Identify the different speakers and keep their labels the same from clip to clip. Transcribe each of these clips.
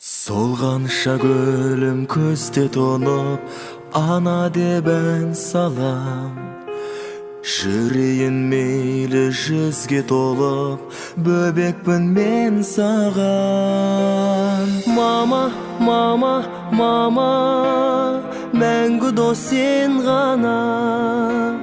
Speaker 1: Солғанша гүлім көзде тоңып, ана деп ән салам. Жүрейін мейлі жүзге толып, бөбекпін мен саған. Мама, мама, мама, мәңгі дос сен ғана.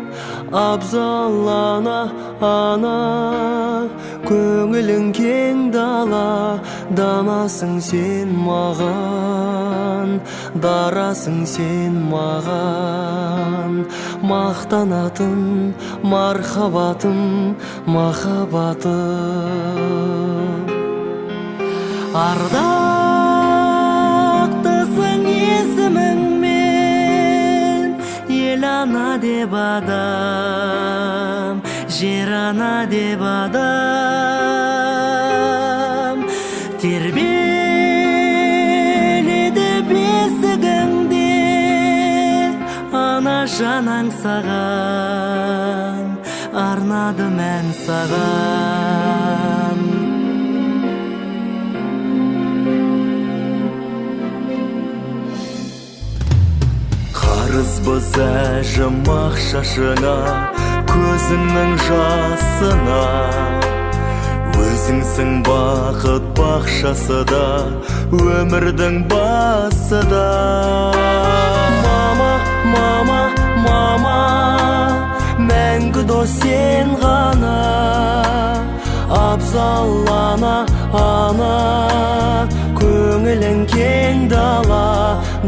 Speaker 1: Абзал ана, ана, көңілің кең дала. Данасың сен маған, дарасың сен маған. Мақтанатын мархабатым, махаббатым. Ардақтысың есіміңмен, ел ана деп адам, жер ана деп адам. Тербеледі бесігіңде, ана жанаң саған, арнадым ән саған. Қарызбыз әжім ақшашыңа, көзіңнің жасына. Өзіңсің бақыт бақшасы да, өмірдің басы да. Мама, мама, мама, мәңгі дос сен ғана. Абзал ана, ана, көңілің кең дала.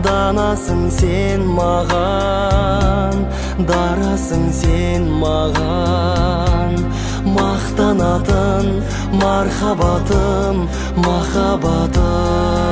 Speaker 1: Данасың сен маған, дарасың сен маған. Мақтанатын мархабатым, махаббатым.